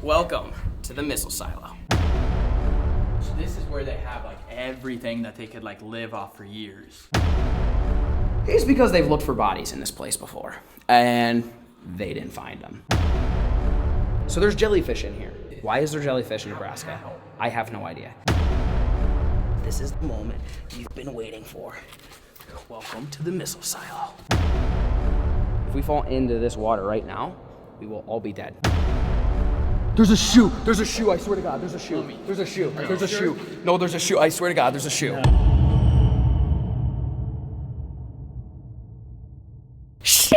Welcome to the missile silo. So this is where they have like everything that they could like live off for years. It's because they've looked for bodies in this place before, and they didn't find them. So there's jellyfish in here. Why is there jellyfish in Nebraska? I have no idea. This is the moment you've been waiting for. Welcome to the missile silo. If we fall into this water right now, we will all be dead. There's a shoe, I swear to God, there's a shoe. There's a shoe, there's a shoe. No, there's a shoe, I swear to God, there's a shoe. Shoo!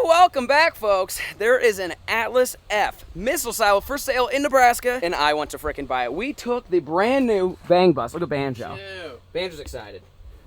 Welcome back, folks. There is an Atlas F missile silo for sale in Nebraska, and I want to frickin' buy it. We took the brand new Bang Bus. Look at Banjo. Ew. Banjo's excited.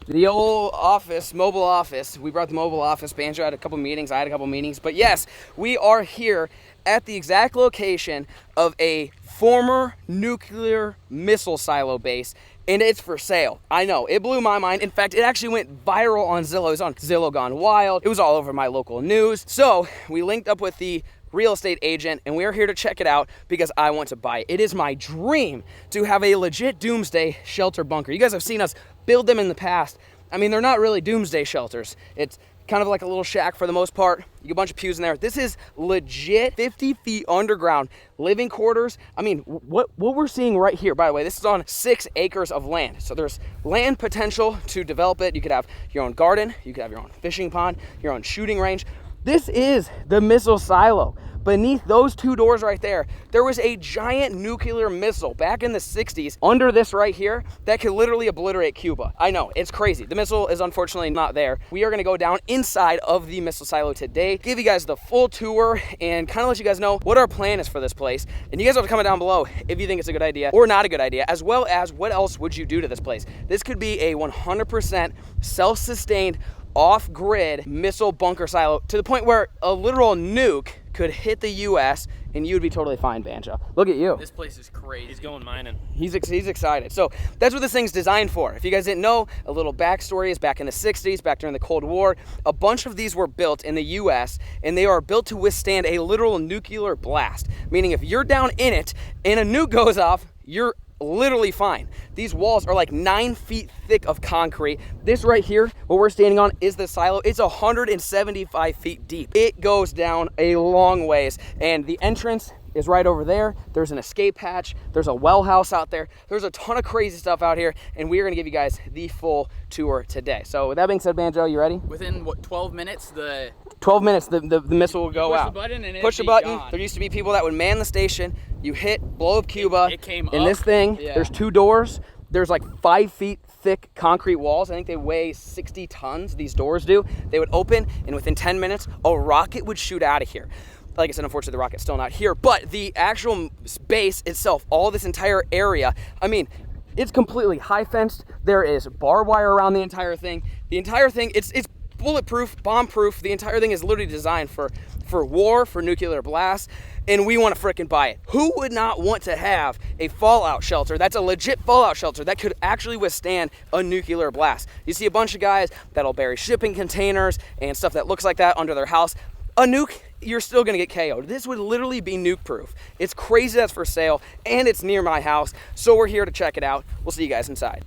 The old office, mobile office. We brought the mobile office. Banjo had a couple meetings. I had a couple meetings. But yes, we are here at the exact location of a former nuclear missile silo base, and it's for sale. I know, it blew my mind. In fact, it actually went viral on Zillow. It was on Zillow Gone Wild. It was all over my local news. So we linked up with the real estate agent, and we're here to check it out because I want to buy it. It is my dream to have a legit doomsday shelter bunker. You guys have seen us build them in the past. I mean, they're not really doomsday shelters. It's kind of like a little shack for the most part. You get a bunch of pews in there. This is legit 50 feet underground living quarters. I mean, what we're seeing right here, by the way, this is on 6 acres of land. So there's land potential to develop it. You could have your own garden. You could have your own fishing pond, your own shooting range. This is the missile silo. Beneath those 2 doors right there, there was a giant nuclear missile back in the 60s under this right here that could literally obliterate Cuba. I know, it's crazy. The missile is unfortunately not there. We are gonna go down inside of the missile silo today, give you guys the full tour, and kind of let you guys know what our plan is for this place. And you guys have to comment down below if you think it's a good idea or not a good idea, as well as what else would you do to this place. This could be a 100% self-sustained, off-grid missile bunker silo to the point where a literal nuke could hit the U.S. and you'd be totally fine, Banjo. Look at you. This place is crazy. He's going mining. He's excited. So that's what this thing's designed for. If you guys didn't know, a little backstory is back in the 60s, back during the Cold War, a bunch of these were built in the U.S. and they are built to withstand a literal nuclear blast. Meaning if you're down in it and a nuke goes off, you're literally fine. These walls are like 9 feet thick of concrete. This right here, what we're standing on, is the silo. It's 175 feet deep. It goes down a long ways, and the entrance is right over there. There's an escape hatch. There's a well house out there. There's a ton of crazy stuff out here, and we are gonna give you guys the full tour today. So with that being said, Banjo, you ready? Within what, 12 minutes, the 12 minutes, the missile will go out. Push the button and push the button. There used to be people that would man the station. You hit, blow up Cuba. It came in up. This thing, Yeah. There's 2 doors. There's like 5 feet thick concrete walls. I think they weigh 60 tons, these doors do. They would open, and within 10 minutes, a rocket would shoot out of here. Like I said, unfortunately, the rocket's still not here, but the actual base itself, all this entire area, I mean, it's completely high fenced. There is barbed wire around the entire thing. The entire thing, it's bulletproof, bomb-proof. The entire thing is literally designed for war, for nuclear blasts, and we want to frickin' buy it. Who would not want to have a fallout shelter that's a legit fallout shelter that could actually withstand a nuclear blast? You see a bunch of guys that'll bury shipping containers and stuff that looks like that under their house. A nuke, you're still gonna get KO'd. This would literally be nuke proof. It's crazy that's for sale, and it's near my house, so we're here to check it out. We'll see you guys inside.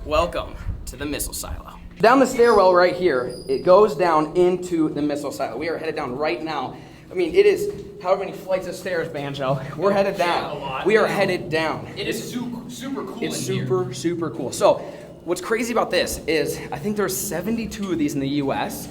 Welcome to the missile silo. Down the stairwell right here, it goes down into the missile silo. We are headed down right now. I mean, it is however many flights of stairs, Banjo. We're headed down. We are headed down. It is super cool. It's super cool. So what's crazy about this is I think there's 72 of these in the US.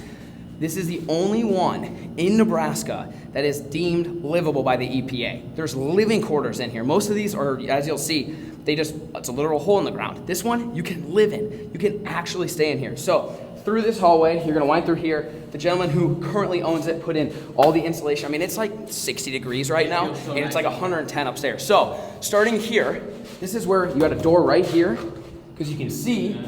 This is the only one in Nebraska that is deemed livable by the EPA. There's living quarters in here. Most of these are, as you'll see, it's a literal hole in the ground. This one, you can live in. You can actually stay in here. So through this hallway, you're gonna wind through here. The gentleman who currently owns it put in all the insulation. I mean, it's like 60 degrees right now, and it's like 110 upstairs. So starting here, this is where you had a door right here, because you can see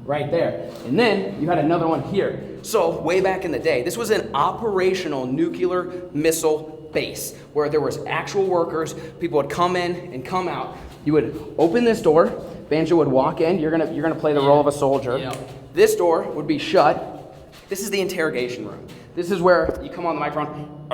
right there. And then you had another one here. So way back in the day, this was an operational nuclear missile base where there was actual workers. People would come in and come out. You would open this door. Banjo would walk in. You're gonna play the role of a soldier. Yeah. This door would be shut. This is the interrogation room. This is where you come on the microphone,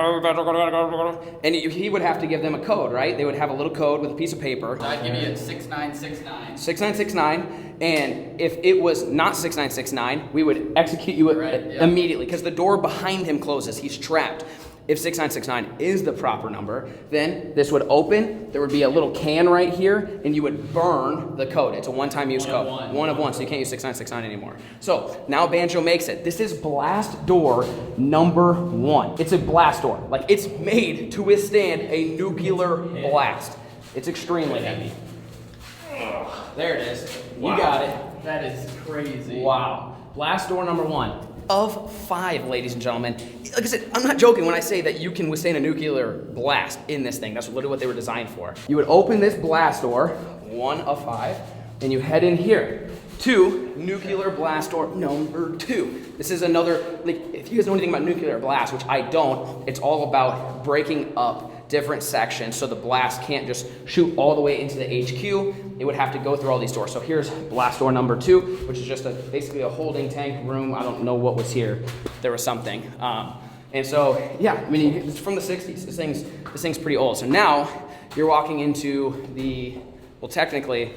and he would have to give them a code, right? They would have a little code with a piece of paper. So I'd give you a 6969. 6969, and if it was not 6969, we would execute you immediately because the door behind him closes. He's trapped. If 6969 is the proper number, then this would open, there would be a little can right here, and you would burn the code. It's a one-time use code. One of one, so you can't use 6969 anymore. So now Banjo makes it. This is blast door number 1. It's a blast door. Like, it's made to withstand a nuclear blast. It's extremely heavy. There it is. You got it. That is crazy. Wow. Blast door number 1. Of 5, ladies and gentlemen. Like I said, I'm not joking when I say that you can withstand a nuclear blast in this thing. That's literally what they were designed for. You would open this blast door, 1 of 5, and you head in here to nuclear blast door number 2. This is another, like, if you guys know anything about nuclear blast, which I don't, it's all about breaking up different sections so the blast can't just shoot all the way into the HQ. It would have to go through all these doors. So here's blast door number 2, which is just basically a holding tank room. I don't know what was here. There was something. And so, yeah, I mean, it's from the 60s. This thing's pretty old. So now you're walking into the, well, technically,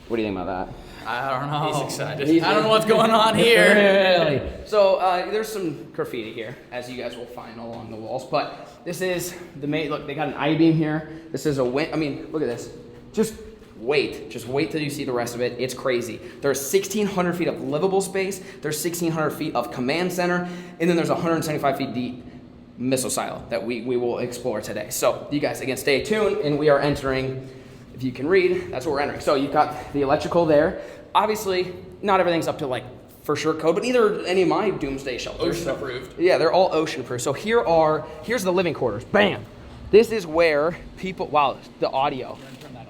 what do you think about that? I don't know. He's excited. I don't know what's going on here. Really? So there's some graffiti here, as you guys will find along the walls. But this is the main, look, they got an I-beam here. This is a wind, I mean, look at this. Just wait till you see the rest of it. It's crazy. There's 1,600 feet of livable space. There's 1,600 feet of command center. And then there's 175 feet deep missile silo that we will explore today. So you guys, again, stay tuned, and we are entering, if you can read, that's what we're entering. So you've got the electrical there. Obviously, not everything's up to, like, for sure code, but neither any of my Doomsday shelters. Ocean approved. Yeah, they're all ocean proof. So here's the living quarters. Bam! This is where people, wow, the audio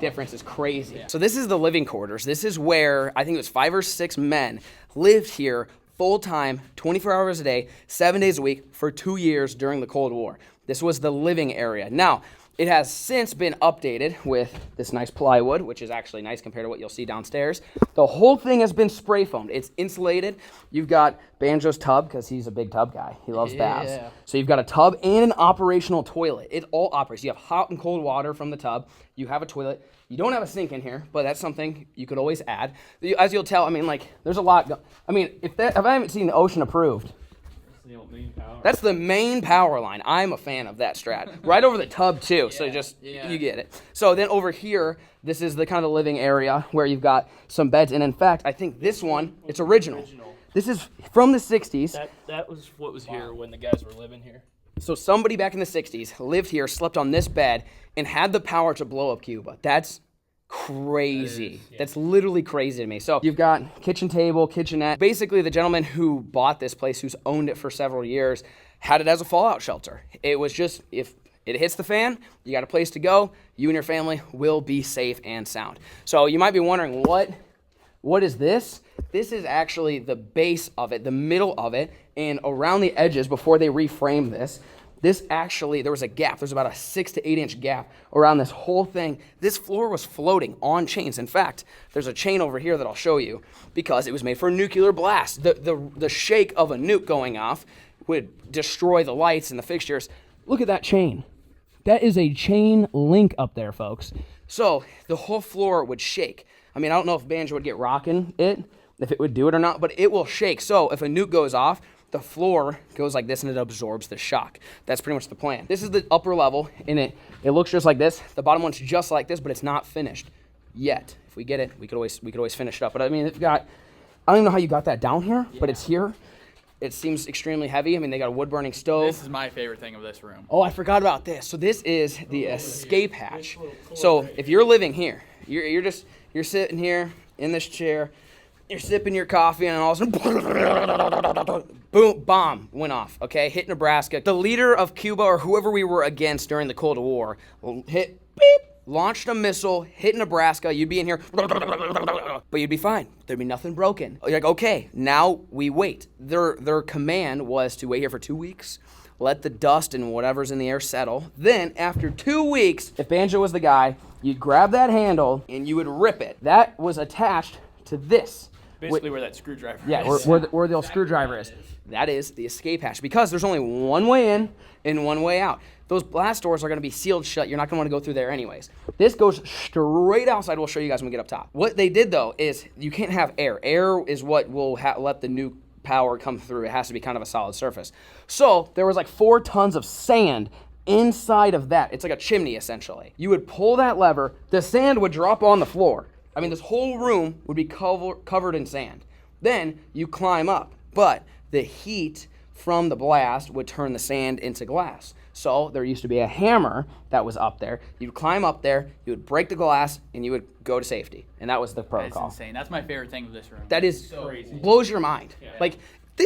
difference is crazy. Yeah. So this is the living quarters. This is where, I think it was 5 or 6 men lived here full-time, 24 hours a day, 7 days a week for 2 years during the Cold War. This was the living area. Now, it has since been updated with this nice plywood, which is actually nice compared to what you'll see downstairs. The whole thing has been spray foamed. It's insulated. You've got Banjo's tub, because he's a big tub guy. He loves baths. So you've got a tub and an operational toilet. It all operates. You have hot and cold water from the tub. You have a toilet. You don't have a sink in here, but that's something you could always add. As you'll tell, I mean, like, there's a lot. I mean, if I haven't seen the ocean approved, that's the main power line. I'm a fan of that strat. Right over the tub, too, so you get it. So then over here, this is the kind of living area where you've got some beds. And in fact, I think this one, it's original. This is from the 60s. That was what was here when the guys were living here. So somebody back in the 60s lived here, slept on this bed, and had the power to blow up Cuba. That's crazy. That's literally crazy to me. So you've got kitchen table, kitchenette. Basically, the gentleman who bought this place, who's owned it for several years, had it as a fallout shelter. It was just, if it hits the fan, you got a place to go. You and your family will be safe and sound. So you might be wondering, what is this? This is actually the base of it, the middle of it, and around the edges before they reframed this. This actually, there was a gap. There's about a 6 to 8 inch gap around this whole thing. This floor was floating on chains. In fact, there's a chain over here that I'll show you because it was made for a nuclear blast. The shake of a nuke going off would destroy the lights and the fixtures. Look at that chain. That is a chain link up there, folks. So the whole floor would shake. I mean, I don't know if Banjo would get rocking it, if it would do it or not, but it will shake. So if a nuke goes off, the floor goes like this and it absorbs the shock. That's pretty much the plan. This is the upper level, and it looks just like this. The bottom one's just like this, but it's not finished yet. If we get it, we could always finish it up. But I mean, I don't even know how you got that down here, but it's here. It seems extremely heavy. I mean, they got a wood burning stove. This is my favorite thing of this room. Oh, I forgot about this. So this is the escape hatch. So if you're living here, you're sitting here in this chair, you're sipping your coffee, and all of a sudden, boom, bomb went off, okay? Hit Nebraska. The leader of Cuba, or whoever we were against during the Cold War, hit, beep, launched a missile, hit Nebraska. You'd be in here, but you'd be fine. There'd be nothing broken. You're like, okay, now we wait. Their command was to wait here for 2 weeks, let the dust and whatever's in the air settle. Then, after 2 weeks, if Banjo was the guy, you'd grab that handle, and you would rip it. That was attached to this. Basically where that screwdriver Yeah, is. where the old screwdriver is. That is the escape hatch, because there's only one way in and one way out. Those blast doors are going to be sealed shut. You're not going to want to go through there anyways. This goes straight outside. We'll show you guys when we get up top. What they did, though, is you can't have air. Air is what will let the nuke power come through. It has to be kind of a solid surface. So there was like 4 tons of sand inside of that. It's like a chimney, essentially. You would pull that lever. The sand would drop on the floor. I mean, this whole room would be covered in sand. Then you climb up. But the heat from the blast would turn the sand into glass. So there used to be a hammer that was up there. You'd climb up there, you would break the glass, and you would go to safety. And that was the protocol. That's insane. That's my favorite thing of this room. That is so crazy. Blows your mind. Yeah. Like,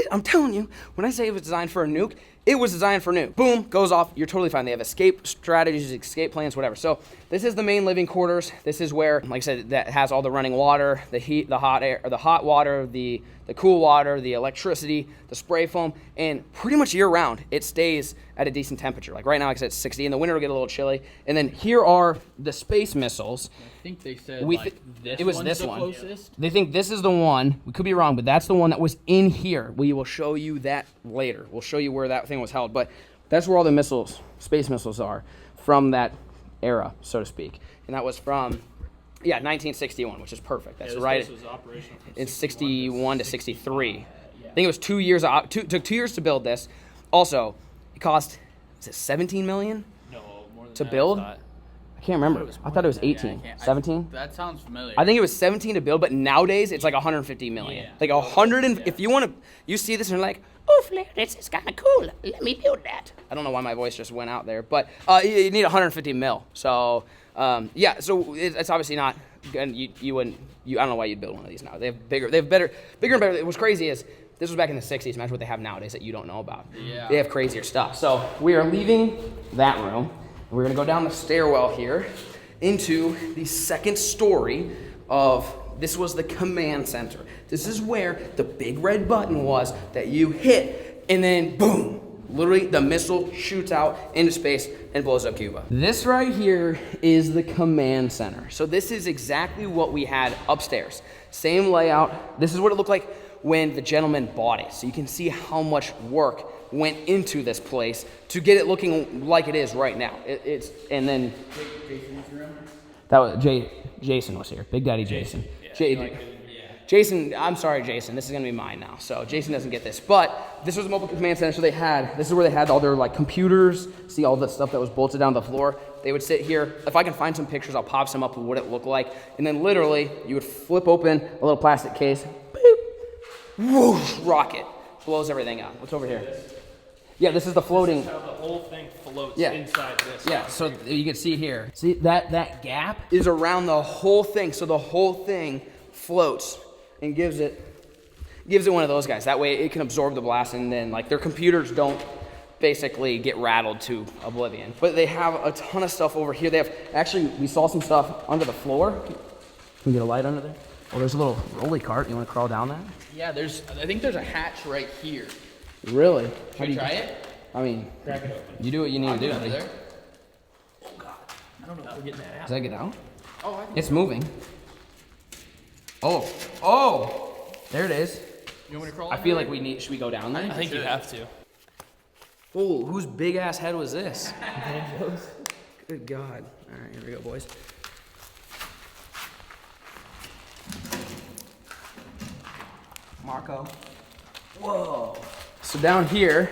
I'm telling you, when I say it was designed for a nuke, it was designed for nuke. Boom, goes off, you're totally fine. They have escape strategies, escape plans, whatever. So this is the main living quarters. This is where, like I said, that has all the running water, the heat, the hot air, or the hot water, the cool water, the electricity, the spray foam, and pretty much year round, it stays at a decent temperature. Like right now, like I said, it's 60. In the winter, it'll get a little chilly. And then here are the space missiles. I think they said it was this the one. Closest. They think this is the one. We could be wrong, but that's the one that was in here. We will show you that later. We'll show you where that thing was held. But that's where all the missiles, space missiles, are from that era, so to speak. And that was from 1961, which is perfect. That's right. Was operational In 61 to 63. I think it was 2 years. Took 2 years to build this. Also, it cost, is it 17 million? No, more than to that, build? I can't remember. I thought it was 18. 17? That sounds familiar. I think it was 17 to build, but nowadays it's like 150 million. Yeah. Like 100 and if you want to, you see this and you're like, oh, Flair, this is kind of cool. Let me build that. I don't know why my voice just went out there, but you need 150 mil. So so it's obviously not. And you wouldn't. I don't know why you'd build one of these now. They have bigger. They have bigger and better. What's crazy is this was back in the 60s. Imagine what they have nowadays that you don't know about. Yeah. They have crazier stuff. So we are leaving that room. We're gonna go down the stairwell here into the second story of. This was the command center. This is where the big red button was that you hit, and then boom. Literally, the missile shoots out into space and blows up Cuba. This right here is the command center. So this is exactly what we had upstairs. Same layout. This is what it looked like when the gentleman bought it. So you can see how much work went into this place to get it looking like it is right now. And then Jason's room? that was Jason was here. Big Daddy Jason. Jason, I'm sorry, Jason. This is gonna be mine now. So Jason doesn't get this, but this was the mobile command center. So this is where they had all their like computers. See all the stuff that was bolted down the floor. They would sit here. If I can find some pictures, I'll pop some up of what it looked like. And then literally, you would flip open a little plastic case. Boop, whoosh, rocket blows everything out. What's over here? Yeah, this is the floating. This is how the whole thing floats Yeah. inside this. Yeah, so you can see here. See that gap is around the whole thing. So the whole thing floats and gives it one of those guys. That way it can absorb the blast, and then like their computers don't basically get rattled to oblivion. But they have a ton of stuff over here. They have we saw some stuff under the floor. Can we get a light under there? Oh, there's a little rolly cart. You want to crawl down that? Yeah, I think there's a hatch right here. Really? Should we try it? I mean, Crack it open. you do what you need to do. Under there. Oh God. I don't know if we're getting that out. Does that get out? Oh, I think It's moving. Oh, there it is. you want me to crawl? I feel like should we go down there? I think you have to. Oh, whose big ass head was this? Good God. All right, here we go, boys. Marco. Whoa. So down here,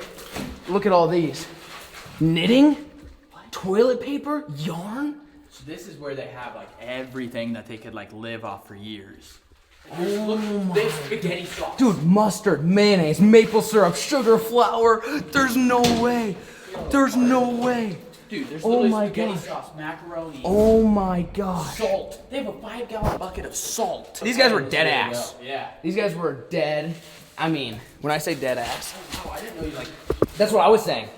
look at all these. Knitting, toilet paper, yarn. So this is where they have like everything that they could like live off for years. Oh my. This spaghetti sauce. Dude, mustard, mayonnaise, maple syrup, sugar, flour. There's no way. There's no way. Dude, there's Oh literally my spaghetti God. sauce, macaroni, Oh my God. salt. They have a 5-gallon bucket of salt. These guys were dead ass. Yeah. These guys were dead. I mean, when I say dead ass, Oh, I didn't know you like. that's what I was saying.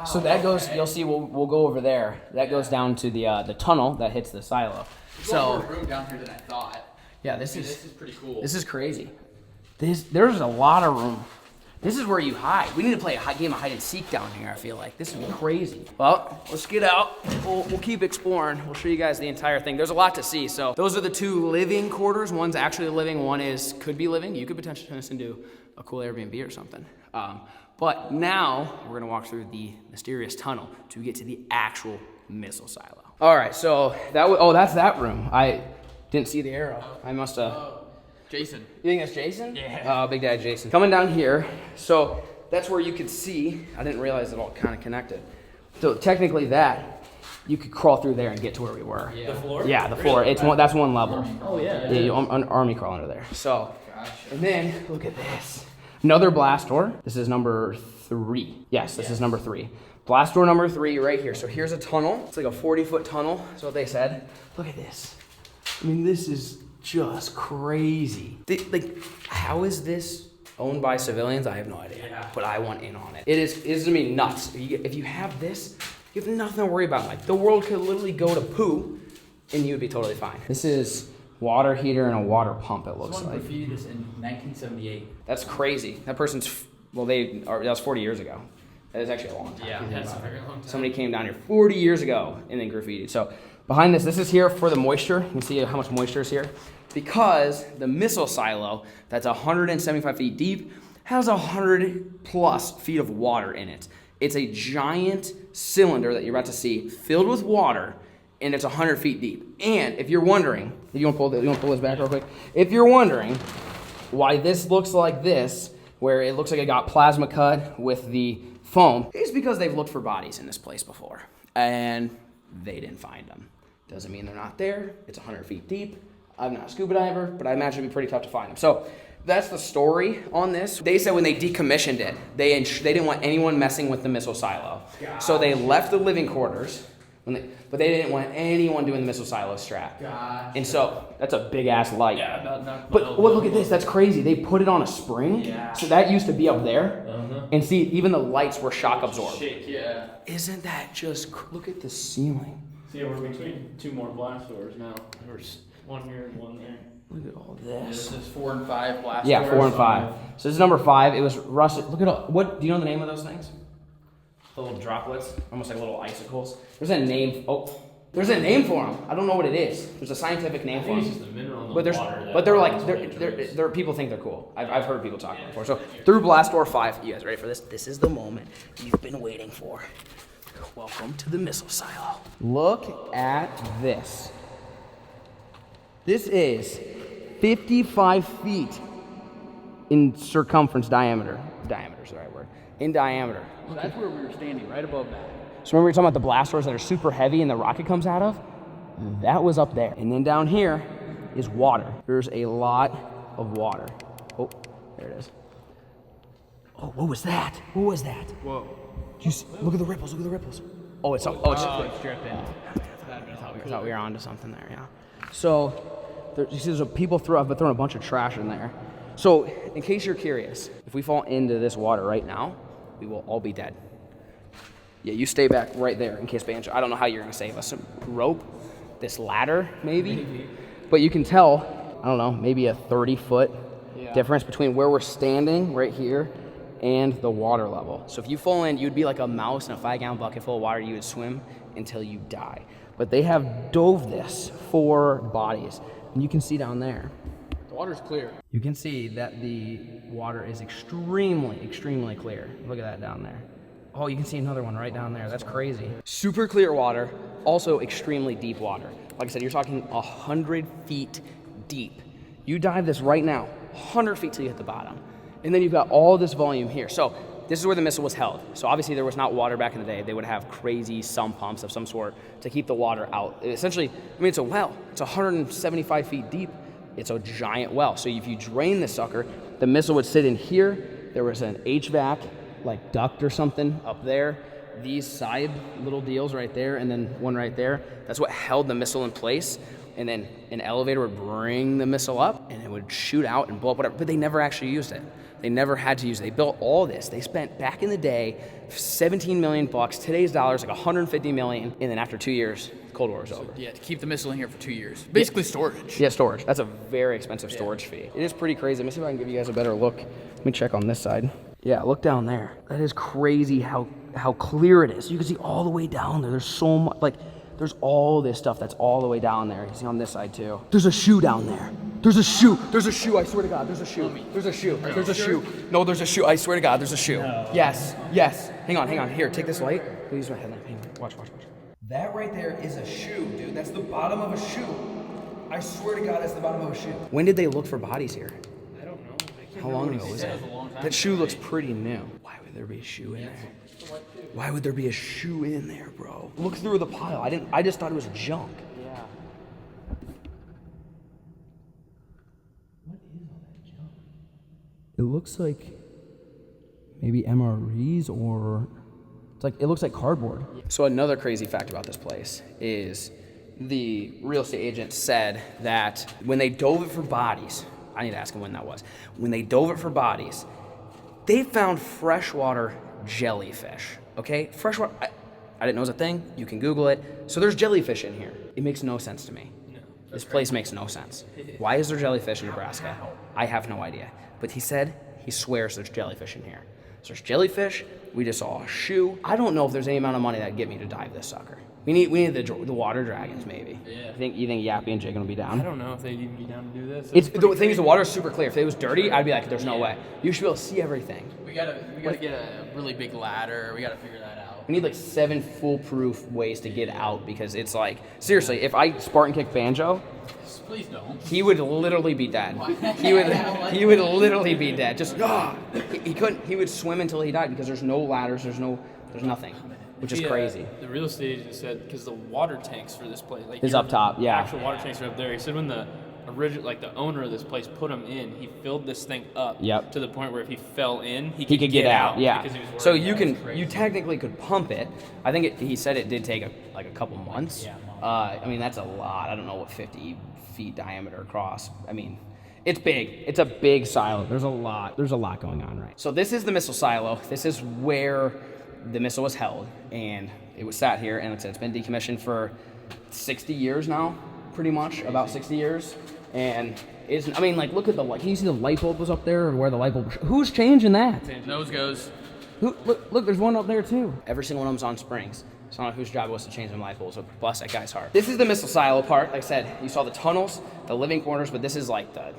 So that goes. You'll see. We'll go over there. That goes down to the tunnel that hits the silo. So So more room down here than I thought. yeah, this Dude, is this is pretty cool. this is crazy. There's a lot of room. This is where you hide. We need to play a game of hide and seek down here, I feel like. This would be crazy. Well, let's get out. We'll keep exploring. We'll show you guys the entire thing. There's a lot to see. So those are the 2 living quarters. One's actually living, one could be living. You could potentially turn this into a cool Airbnb or something. But now we're gonna walk through the mysterious tunnel to get to the actual missile silo. All right, so that's that room. I didn't see the arrow. I must have. Jason. You think that's Jason? Yeah. Oh, Big Dad Jason. Coming down here, so that's where you could see, I didn't realize it all kind of connected. So technically you could crawl through there and get to where we were. Yeah. The floor? Yeah, the floor. That's one level. Oh yeah. Yeah, an army crawl under there. So, and then look at this. Another blast door. This is number 3. Yes, this is number 3. Blast door number 3 right here. So here's a tunnel. It's like a 40-foot tunnel. That's what they said. Look at this. I mean, this is just crazy. Like, how is this owned by civilians? I have no idea. Yeah. But I want in on it. It is to me nuts. If you have this, you have nothing to worry about. Like, the world could literally go to poo, and you'd be totally fine. This is water heater and a water pump. It looks Someone like. graffitied this in 1978. That's crazy. That person's that was 40 years ago. That is actually a long time. Yeah, that's a very long time. Somebody came down here 40 years ago and then graffitied. So behind this is here for the moisture. You can see how much moisture is here. Because the missile silo that's 175 feet deep has 100 plus feet of water in it. It's a giant cylinder that you're about to see filled with water, and it's 100 feet deep. And if you're wondering, you want to pull this back real quick? If you're wondering why this looks like this, where it looks like it got plasma cut with the foam, it's because they've looked for bodies in this place before, and they didn't find them. Doesn't mean they're not there. It's 100 feet deep. I'm not a scuba diver, but I imagine it'd be pretty tough to find them. So that's the story on this. They said when they decommissioned it, they didn't want anyone messing with the missile silo. Gosh. So they left the living quarters, but they didn't want anyone doing the missile silo strap. Gosh. And so that's a big ass light. Yeah, but look at this. That's crazy. They put it on a spring. Yeah. So that used to be up there. Uh-huh. And see, even the lights were shock absorbed. Shake, yeah. Isn't that just? Look at the ceiling. See, we're between 2 more blast doors now. There's one here and one there. Look at all this. This is 4 and 5 blast Yeah, doors. 4 and 5. So this is number 5. It was rusted. Look at all. What? Do you know the name of those things? The little droplets, almost like little icicles. There's a name. Oh, there's a name for them. I don't know what it is. There's a scientific name for them. It's just a mineral in the water. But they're like they're people think they're cool. I've heard people talk before. So through blast door 5. You guys ready for this? This is the moment you've been waiting for. Welcome to the missile silo. Look at this. This is 55 feet in circumference diameter. Diameter is the right word. In diameter. So that's where we were standing, right above that. So remember we were talking about the blast doors that are super heavy and the rocket comes out of? That was up there. And then down here is water. There's a lot of water. Oh, there it is. Oh, what was that? What was that? Whoa. Look at the ripples, look at the ripples. Oh, it's it's dripping. I thought we were onto something there, yeah. So, you see there's people have been throwing a bunch of trash in there. So, in case you're curious, if we fall into this water right now, we will all be dead. Yeah, you stay back right there in case Banjo. I don't know how you're gonna save us. Some rope, this ladder, maybe. But you can tell, I don't know, maybe a 30-foot difference between where we're standing right here and the water level. So if you fall in, you'd be like a mouse in a 5-gallon bucket full of water. You would swim until you die. But they have dove this for bodies, and you can see down there. The water's clear. You can see that the water is extremely, extremely clear. Look at that down there. Oh, you can see another one right down there. That's crazy. Super clear water, also extremely deep water. Like I said, you're talking 100 feet deep. You dive this right now, 100 feet till you hit the bottom. And then you've got all this volume here. So this is where the missile was held. So obviously there was not water back in the day. They would have crazy sump pumps of some sort to keep the water out. Essentially, I mean, it's a well. It's 175 feet deep. It's a giant well. So if you drain this sucker, the missile would sit in here. There was an HVAC, like duct or something up there. These side little deals right there, and then one right there. That's what held the missile in place. And then an elevator would bring the missile up, and it would shoot out and blow up whatever. But they never actually used it. They never had to use it. They built all this. They spent, back in the day, $17 million. Today's dollars, like $150 million. And then after 2 years, the Cold War was over. Yeah, to keep the missile in here for 2 years. Basically storage. Yeah, storage. That's a very expensive storage fee. It is pretty crazy. Let me see if I can give you guys a better look. Let me check on this side. Yeah, look down there. That is crazy how clear it is. You can see all the way down there. There's so much, like, there's all this stuff that's all the way down there. You see on this side too. There's a shoe down there. There's a shoe. There's a shoe. I swear to God, there's a shoe. There's a shoe. There's a shoe. No, there's a shoe. I swear to God, there's a shoe. No. Yes. Yes. Hang on. Here, take this light. Please, my headlamp. Hang on. Watch. That right there is a shoe, dude. That's the bottom of a shoe. I swear to God, that's the bottom of a shoe. When did they look for bodies here? I don't know. How long ago was that? That shoe looks pretty new. Why would there be a shoe in there? Why would there be a shoe in there, bro? Look through the pile. I just thought it was junk. Yeah. What is all that junk? It looks like maybe MREs or it looks like cardboard. So another crazy fact about this place is the real estate agent said that when they dove it for bodies, I need to ask him when that was. When they dove it for bodies, they found freshwater jellyfish. Okay, freshwater. I didn't know it was a thing. You can Google it. So there's jellyfish in here. It makes no sense to me. No, this place makes no sense. Why is there jellyfish in Nebraska? I have no idea. But he swears there's jellyfish in here. So there's jellyfish. We just saw a shoe. I don't know if there's any amount of money that'd get me to dive this sucker. We need the water dragons maybe. Yeah. You think Yappy and Jake gonna be down? I don't know if they'd even be down to do this. The thing is, the water is super clear. If it was dirty, I'd be like, there's no way. You should be able to see everything. We gotta get a really big ladder. We gotta figure that out. We need like 7 foolproof ways to get out because it's like, seriously, if I Spartan kick Banjo, please don't. He would literally be dead. He would literally be dead. Just he couldn't. He would swim until he died because there's no ladders. There's nothing, which is crazy. The real estate agent said because the water tanks for this place is up top. Yeah, actual water tanks are up there. He said when the original, the owner of this place put him in, he filled this thing up to the point where if he fell in, he could get out. Yeah. So you technically could pump it. I think he said it did take a couple months. Yeah. I mean that's a lot. I don't know what 50 feet diameter across. I mean, it's big. It's a big silo. There's a lot going on, right? So this is the missile silo. This is where the missile was held, and it was sat here, and it's been decommissioned for 60 years now, pretty much, about 60 years. And I mean, look at the light. Can you see the light bulb was up there, or where the light bulb? Who's changing that? Nose goes. Look, there's one up there too. Every single one of them's on springs. So I don't know whose job it was to change them light bulbs, so bless that guy's heart. This is the missile silo part. Like I said, you saw the tunnels, the living quarters, but this is like the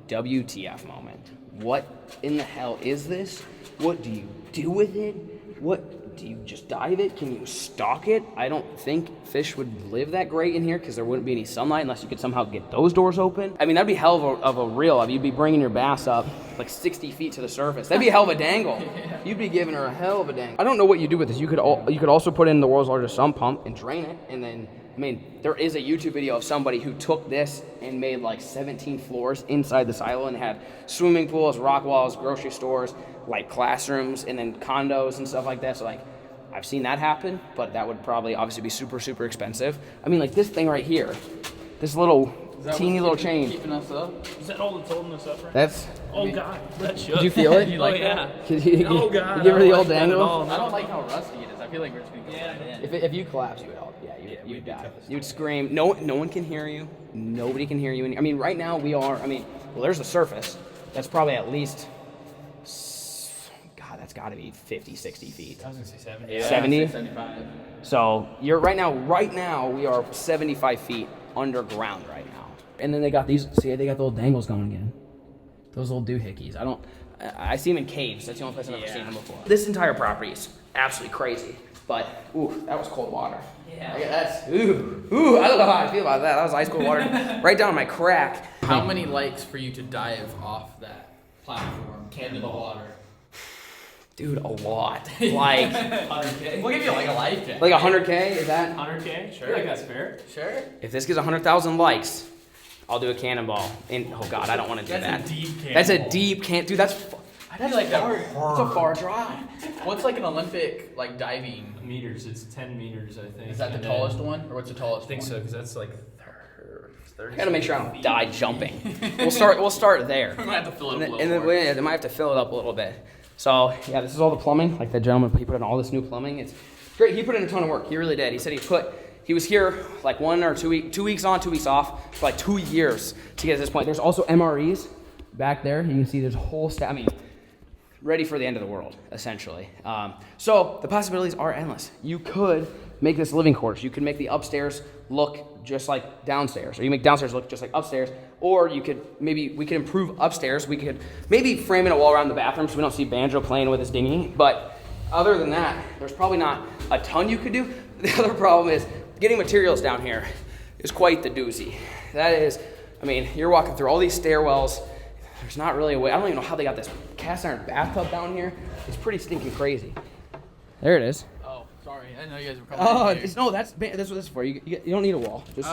WTF moment. What in the hell is this? What do you do with it? What do you just dive it? Can you stock it? I don't think fish would live that great in here because there wouldn't be any sunlight unless you could somehow get those doors open. I mean, that'd be hell of a reel. You'd be bringing your bass up like 60 feet to the surface. That'd be a hell of a dangle. You'd be giving her a hell of a dangle. I don't know what you do with this. You could also put in the world's largest sump pump and drain it, and then, I mean, there is a YouTube video of somebody who took this and made like 17 floors inside the silo and had swimming pools, rock walls, grocery stores, like classrooms, and then condos and stuff like that. So like, I've seen that happen, but that would probably obviously be super, super expensive. I mean, like this thing right here, this little teeny little chain. Keeping us up? Is that all that's holding us up right That's. Oh God, that shook. Did you feel it? You like that? Oh God. You give her the old dangle? I don't like how rusty it is. I feel like we're just gonna go right in. If you collapse, you would help. You'd die. You'd scream. No one can hear you. Nobody can hear you. I mean, right now there's the surface. That's probably at least, God, that's got to be 50, 60 feet. I was gonna say 70. 70? 75. So you're right now we are 75 feet underground right now. And then they got these. See, they got the little dangles going again. Those little doohickeys. I see them in caves. That's the only place I've ever seen them before. This entire property is absolutely crazy. But, ooh, that was cold water. Yeah. I don't know how I feel about that. That was ice cold water right down my crack. How many likes for you to dive off that platform into the water? Dude, a lot. Like 100K. We'll give you like a life jacket. Like 100K? Is that? 100K? Sure. I think that's fair. Sure. If this gets 100,000 likes, I'll do a cannonball. And oh God, I don't want to do that. That's a deep cannonball. That's a deep dude. That's like far. That's a far drive. What's like an Olympic diving? Meters. It's 10 meters, I think. Is that the tallest one, or what's the tallest? I think one? so, because that's like 30. I gotta make sure I don't die jumping. We'll start there. We might have to fill it up a little and then more. I might have to fill it up a little bit. So yeah, this is all the plumbing. Like the gentleman, he put in all this new plumbing. It's great. He put in a ton of work. He really did. He said he was here like 1 or 2 weeks, 2 weeks on, 2 weeks off for like 2 years to get to this point. There's also MREs back there. You can see there's a whole stack. I mean, ready for the end of the world, essentially. So the possibilities are endless. You could make this living quarters. You could make the upstairs look just like downstairs, or you make downstairs look just like upstairs, or we could improve upstairs. We could maybe frame in a wall around the bathroom so we don't see Banjo playing with his dinghy. But other than that, there's probably not a ton you could do. The other problem is getting materials down here is quite the doozy. That is, I mean, you're walking through all these stairwells. There's not really a way. I don't even know how they got this cast iron bathtub down here. It's pretty stinking crazy. There it is. Oh, sorry. I didn't know you guys were coming in here. No, that's what this is for. You don't need a wall. Just,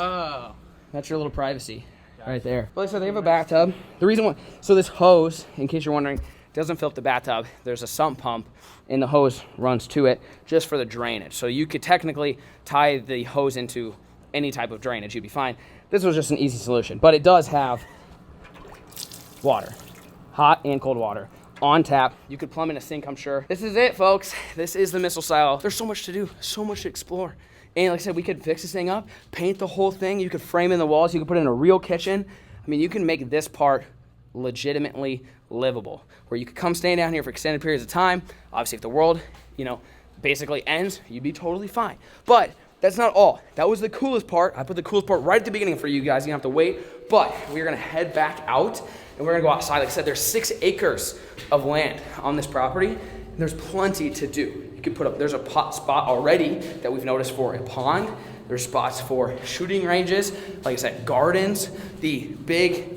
that's your little privacy right there. But like I said, they have a bathtub. The reason why, so this hose, in case you're wondering, doesn't fill up the bathtub. There's a sump pump, and the hose runs to it just for the drainage. So you could technically tie the hose into any type of drainage. You'd be fine. This was just an easy solution. But it does have water, hot and cold water, on tap. You could plumb in a sink, I'm sure. This is it, folks. This is the missile silo. There's so much to do, so much to explore. And like I said, we could fix this thing up, paint the whole thing. You could frame in the walls. You could put in a real kitchen. I mean, you can make this part legitimately livable, where you could come stay down here for extended periods of time. Obviously, if the world, basically ends, you'd be totally fine. But that's not all. That was the coolest part. I put the coolest part right at the beginning for you guys. You don't have to wait. But we're gonna head back out and we're gonna go outside. Like I said, there's 6 acres of land on this property. And there's plenty to do. You could put up, there's a spot already that we've noticed for a pond. There's spots for shooting ranges. Like I said, gardens. The big,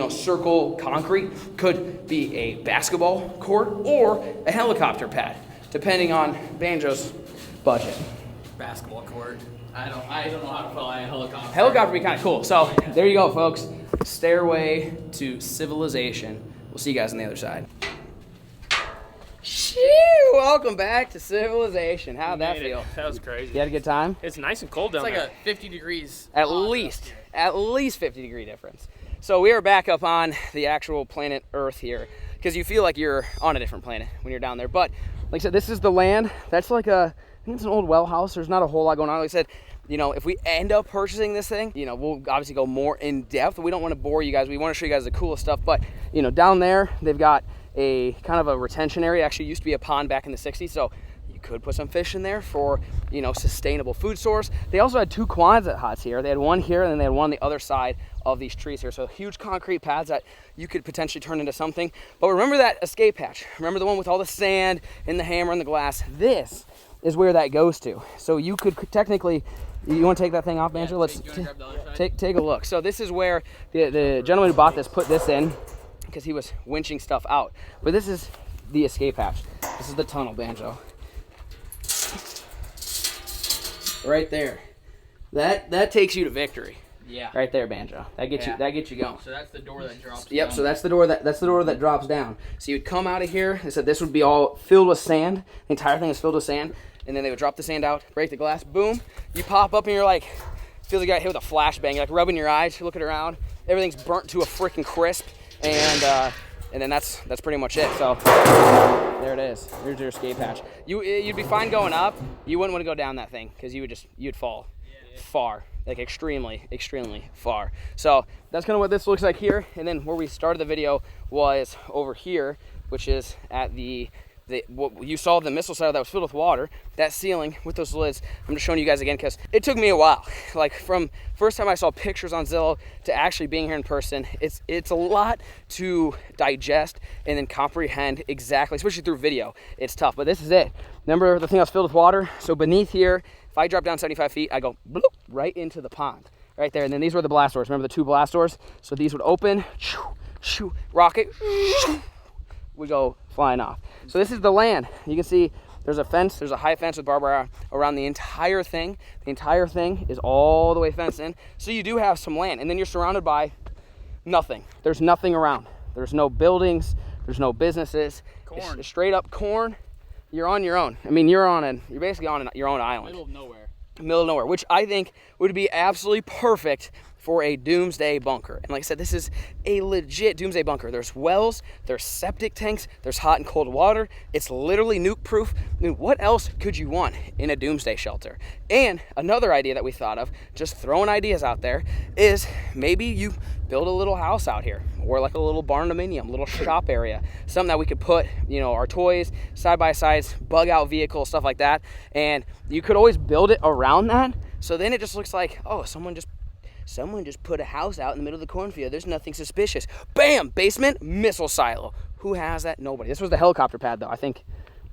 circle concrete could be a basketball court or a helicopter pad, depending on Banjo's budget. Basketball court. I don't know how to fly a helicopter. Helicopter would be kind of cool. So there you go, folks. Stairway to civilization. We'll see you guys on the other side. Shoo! Welcome back to civilization. How'd that feel? That was crazy. You had a good time? It's nice and cold down It's there. like a 50 degrees. At least 50-degree difference. So we are back up on the actual planet Earth here, because you feel like you're on a different planet when you're down there. But like I said, this is the land. That's like I think it's an old well house. There's not a whole lot going on. Like I said, if we end up purchasing this thing, we'll obviously go more in depth. We don't want to bore you guys. We want to show you guys the coolest stuff. But, down there, they've got a kind of a retention area. Actually used to be a pond back in the 60s. So you could put some fish in there for, sustainable food source. They also had 2 Quonset huts here. They had one here and then they had one on the other side of these trees here. So huge concrete pads that you could potentially turn into something. But remember that escape hatch. Remember the one with all the sand and the hammer and the glass? This is where that goes to. So you could technically, you want to take that thing off, Banjo? Let's take a look. So this is where the gentleman who bought this put this in because he was winching stuff out. But this is the escape hatch. This is the tunnel, Banjo. Right there. That takes you to victory. Yeah. Right there, Banjo. That gets you going. So that's the door that drops Yep, down. so that's the door that drops down. So you'd come out of here. They said this would be all filled with sand. The entire thing is filled with sand. And then they would drop the sand out, break the glass, boom. You pop up and you're like, feels like you got hit with a flashbang. You're like rubbing your eyes, you're looking around. Everything's burnt to a freaking crisp. And then that's pretty much it. So there it is. Here's your escape hatch. You'd be fine going up. You wouldn't want to go down that thing because you'd fall far. Like extremely far. So that's kind of what this looks like here. And then where we started the video was over here, which is at what you saw, the missile silo that was filled with water. That ceiling with those lids, I'm just showing you guys again because it took me a while. Like from first time I saw pictures on Zillow to actually being here in person, it's a lot to digest and then comprehend exactly, especially through video. It's tough, but this is it. Remember the thing that was filled with water? So beneath here, if I drop down 75 feet, I go bloop, right into the pond, right there. And then these were the blast doors. Remember the 2 blast doors? So these would open, rocket, we go flying off. So this is the land. You can see there's a fence. There's a high fence with barbed wire around the entire thing. The entire thing is all the way fenced in. So you do have some land. And then you're surrounded by nothing. There's nothing around. There's no buildings. There's no businesses. Corn. It's straight up corn. You're on your own. I mean, you're basically on your own island. Middle of nowhere. Middle of nowhere, which I think would be absolutely perfect for a doomsday bunker. And like I said, this is a legit doomsday bunker. There's wells, there's septic tanks, there's hot and cold water. It's literally nuke proof. I mean, what else could you want in a doomsday shelter? And another idea that we thought of, just throwing ideas out there, is maybe you build a little house out here, or like a little barn dominium, little shop area, something that we could put, you know, our toys, side by sides, bug out vehicles, stuff like that. And you could always build it around that. So then it just looks like, oh, someone just put a house out in the middle of the cornfield. There's nothing suspicious. Bam! Basement, missile silo. Who has that? Nobody. This was the helicopter pad, though. I think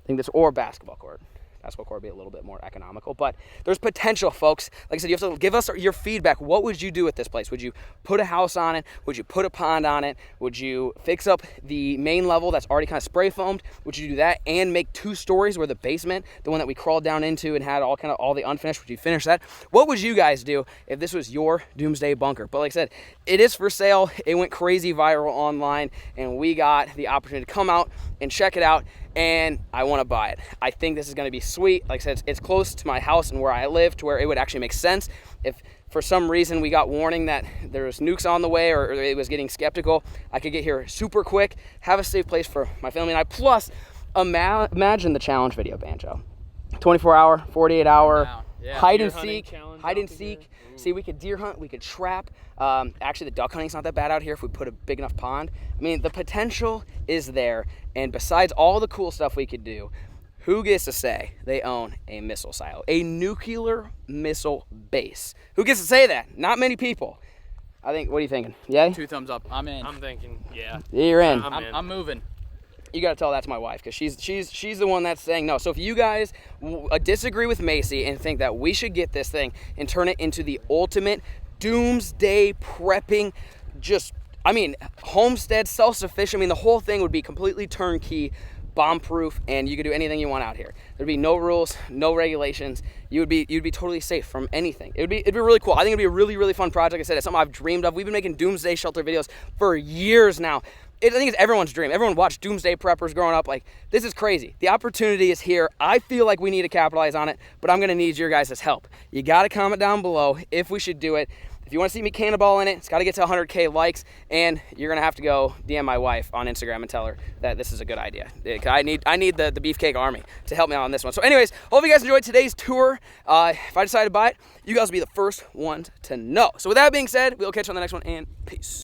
this, or basketball court. Basketball court would be a little bit more economical, but there's potential, folks. Like I said, you have to give us your feedback. What would you do with this place? Would you put a house on it? Would you put a pond on it? Would you fix up the main level that's already kind of spray foamed? Would you do that and make 2 stories where the basement, the one that we crawled down into and had all the unfinished, would you finish that? What would you guys do if this was your doomsday bunker? But like I said, it is for sale. It went crazy viral online, and we got the opportunity to come out and check it out, and I want to buy it. I think this is going to be sweet. Like I said, it's close to my house and where I live, to where it would actually make sense. If for some reason we got warning that there was nukes on the way, or it was getting skeptical, I could get here super quick, have a safe place for my family and I. Plus, imagine the challenge video, Banjo. 24-hour, 48-hour, Yeah. hide and seek. See, we could deer hunt, we could trap. Actually, the duck hunting's not that bad out here if we put a big enough pond. I mean, the potential is there. And besides all the cool stuff we could do, who gets to say they own a missile silo, a nuclear missile base? Who gets to say that? Not many people. I think, what are you thinking? Yay? 2 thumbs up. I'm in. I'm thinking, yeah. You're in. I'm moving. You got to tell that to my wife, because she's the one that's saying no. So if you guys disagree with Macy and think that we should get this thing and turn it into the ultimate doomsday prepping, homestead, self-sufficient, I mean, the whole thing would be completely turnkey, bomb-proof, and you could do anything you want out here. There'd be no rules, no regulations. You'd be totally safe from anything. It'd be really cool. I think it'd be a really, really fun project. Like I said, it's something I've dreamed of. We've been making doomsday shelter videos for years now. I think it's everyone's dream. Everyone watched doomsday preppers growing up. Like, this is crazy. The opportunity is here. I feel like we need to capitalize on it, but I'm going to need your guys' help. You got to comment down below if we should do it. If you want to see me cannonball in it, it's got to get to 100K likes, and you're going to have to go DM my wife on Instagram and tell her that this is a good idea. I need the Beefcake Army to help me out on this one. So anyways, hope you guys enjoyed today's tour. If I decide to buy it, you guys will be the first ones to know. So with that being said, we'll catch you on the next one, and peace.